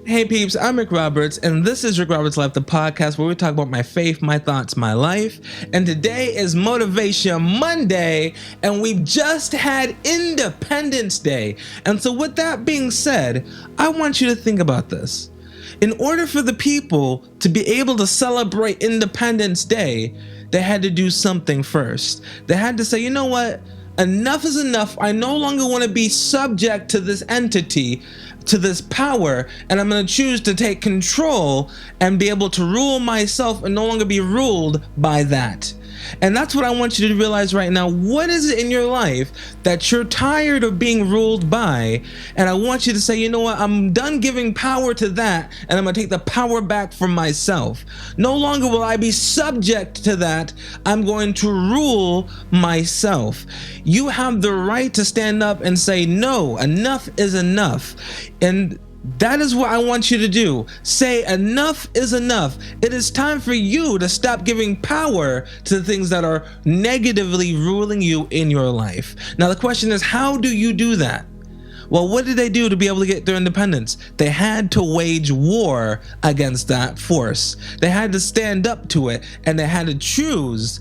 Hey peeps, I'm Rick Roberts, and this is Rick Roberts Life, the podcast where we talk about my faith, my thoughts, my life. And today is Motivation Monday, and we've just had Independence Day. And so with that being said, I want you to think about this. In order for the people to be able to celebrate Independence Day, they had to do something first. They had to say, you know what? Enough is enough. I no longer want to be subject to this entity, to this power, and I'm going to choose to take control and be able to rule myself and no longer be ruled by that. And that's what I want you to realize right now. What is it in your life that you're tired of being ruled by? And I want you to say, you know what? I'm done giving power to that, and I'm going to take the power back for myself. No longer will I be subject to that. I'm going to rule myself. You have the right to stand up and say, no, enough is enough. And that is what I want you to do. Say enough is enough. It is time for you to stop giving power to the things that are negatively ruling you in your life. Now the question is, how do you do that? Well, what did they do to be able to get their independence? They had to wage war against that force. They had to stand up to it, and they had to choose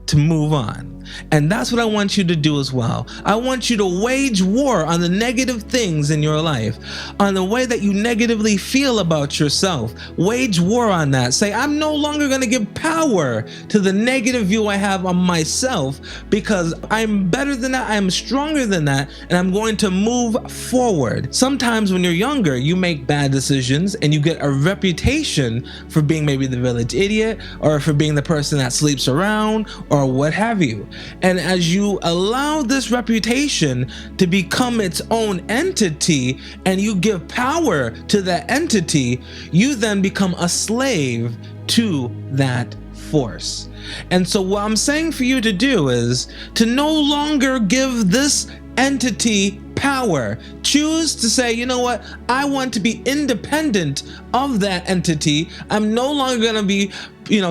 to move on. And that's what I want you to do as well. I want you to wage war on the negative things in your life, on the way that you negatively feel about yourself. Wage war on that. Say, I'm no longer going to give power to the negative view I have on myself, because I'm better than that, I'm stronger than that, and I'm going to move forward. Sometimes when you're younger, you make bad decisions and you get a reputation for being maybe the village idiot, or for being the person that sleeps around, or what have you. And as you allow this reputation to become its own entity, and you give power to that entity, you then become a slave to that force. And so what I'm saying for you to do is to no longer give this entity power. Choose to say, you know what? I want to be independent of that entity. I'm no longer going to be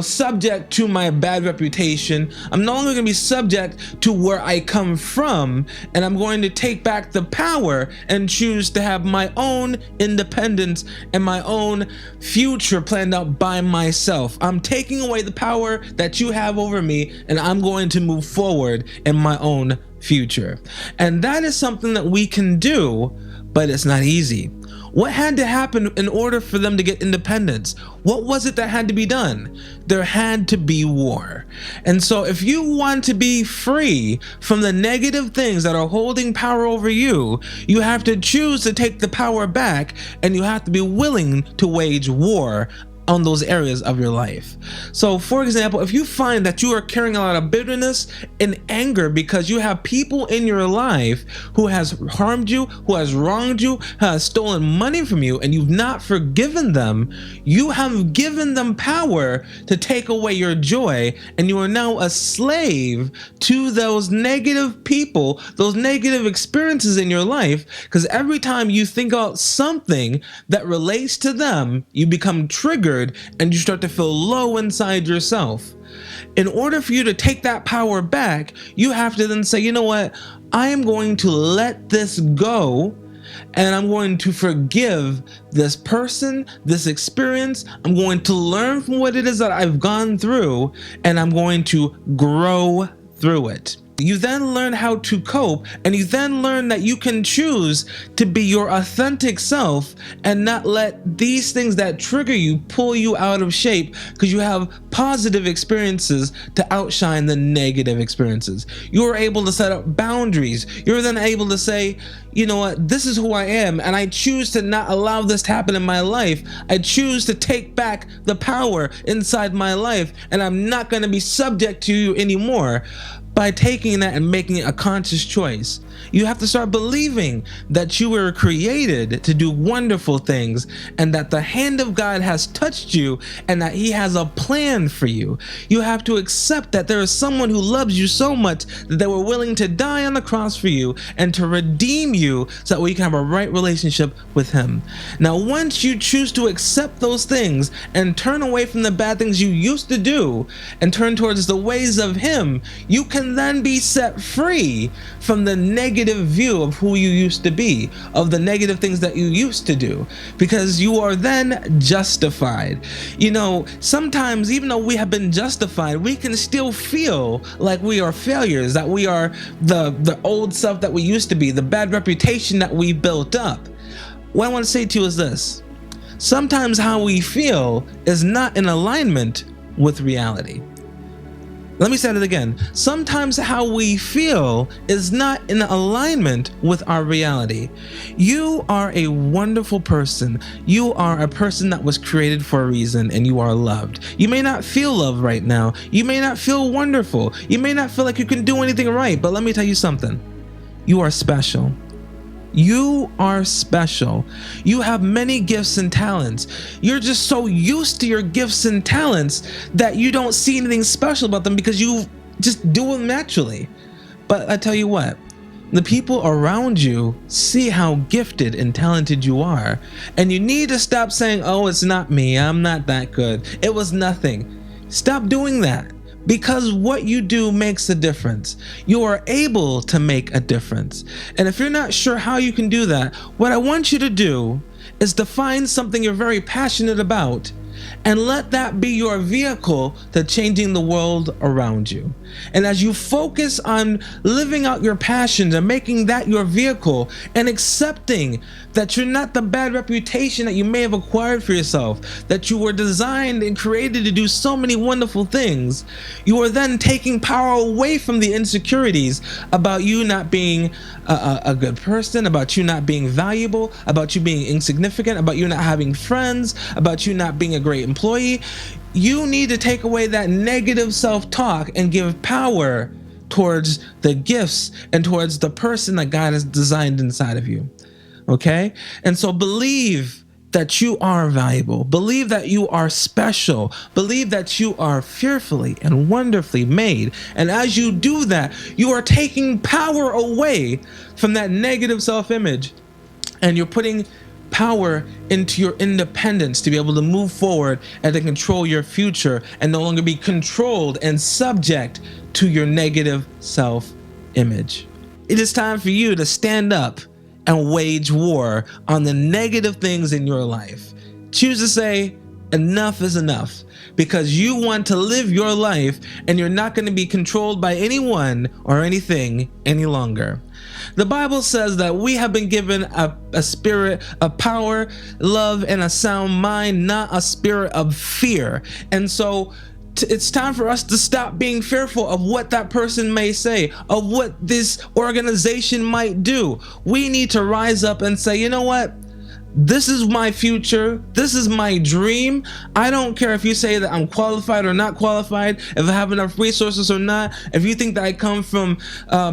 subject to my bad reputation. I'm no longer going to be subject to where I come from, and I'm going to take back the power and choose to have my own independence and my own future planned out by myself. I'm taking away the power that you have over me, and I'm going to move forward in my own future. And that is something that we can do, but it's not easy. What had to happen in order for them to get independence? What was it that had to be done? There had to be war. And so if you want to be free from the negative things that are holding power over you, you have to choose to take the power back, and you have to be willing to wage war on those areas of your life. So for example, if you find that you are carrying a lot of bitterness and anger because you have people in your life who has harmed you, who has wronged you, has stolen money from you, and you've not forgiven them, you have given them power to take away your joy, and you are now a slave to those negative people, those negative experiences in your life, because every time you think about something that relates to them, you become triggered and you start to feel low inside yourself. In order for you to take that power back, you have to then say, you know what? I am going to let this go, and I'm going to forgive this person, this experience. I'm going to learn from what it is that I've gone through, and I'm going to grow through it. You then learn how to cope, and you then learn that you can choose to be your authentic self and not let these things that trigger you pull you out of shape, because you have positive experiences to outshine the negative experiences. You are able to set up boundaries. You're then able to say, you know what, this is who I am, and I choose to not allow this to happen in my life. I choose to take back the power inside my life, and I'm not going to be subject to you anymore. By taking that and making it a conscious choice, you have to start believing that you were created to do wonderful things, and that the hand of God has touched you, and that He has a plan for you. You have to accept that there is someone who loves you so much that they were willing to die on the cross for you and to redeem you, so that we can have a right relationship with Him. Now, once you choose to accept those things and turn away from the bad things you used to do and turn towards the ways of Him, you can can then be set free from the negative view of who you used to be, of the negative things that you used to do, because you are then justified. You know, sometimes even though we have been justified, we can still feel like we are failures, that we are the old self that we used to be, the bad reputation that we built up. What I want to say to you is this: sometimes how we feel is not in alignment with reality. Let me say it again. Sometimes how we feel is not in alignment with our reality. You are a wonderful person. You are a person that was created for a reason, and you are loved. You may not feel love right now. You may not feel wonderful. You may not feel like you can do anything right, but let me tell you something. You are special. You are special. You have many gifts and talents. You're just so used to your gifts and talents that you don't see anything special about them because you just do them naturally. But I tell you what, the people around you see how gifted and talented you are, and you need to stop saying, "Oh, it's not me. I'm not that good. It was nothing." Stop doing that. Because what you do makes a difference. You are able to make a difference. And if you're not sure how you can do that, what I want you to do is to find something you're very passionate about and let that be your vehicle to changing the world around you. And as you focus on living out your passions and making that your vehicle and accepting that you're not the bad reputation that you may have acquired for yourself, that you were designed and created to do so many wonderful things, you are then taking power away from the insecurities about you not being a good person, about you not being valuable, about you being insignificant, about you not having friends, about you not being a great employee. You need to take away that negative self-talk and give power towards the gifts and towards the person that God has designed inside of you. Okay? And so believe that you are valuable. Believe that you are special. Believe that you are fearfully and wonderfully made. And as you do that, you are taking power away from that negative self-image, and you're putting power into your independence to be able to move forward and to control your future and no longer be controlled and subject to your negative self-image. It is time for you to stand up and wage war on the negative things in your life. Choose to say, enough is enough, because you want to live your life and you're not going to be controlled by anyone or anything any longer. The Bible says that we have been given a spirit of power, love, and a sound mind, not a spirit of fear. And so it's time for us to stop being fearful of what that person may say, of what this organization might do. We need to rise up and say, you know what? This is my future. This is my dream. I don't care if you say that I'm qualified or not qualified, if I have enough resources or not, if you think that I come from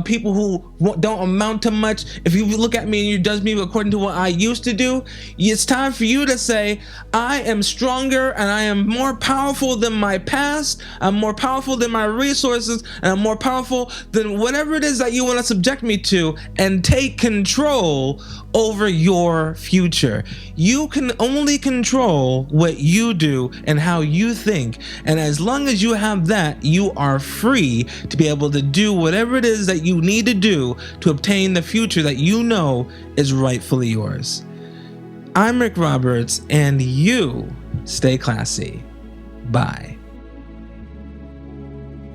people who don't amount to much, if you look at me and you judge me according to what I used to do. It's time for you to say, I am stronger and I am more powerful than my past. I'm more powerful than my resources, and I'm more powerful than whatever it is that you want to subject me to, and take control over your future. You can only control what you do and how you think. And as long as you have that, you are free to be able to do whatever it is that you need to do to obtain the future that you know is rightfully yours. I'm Rick Roberts, and you stay classy. Bye.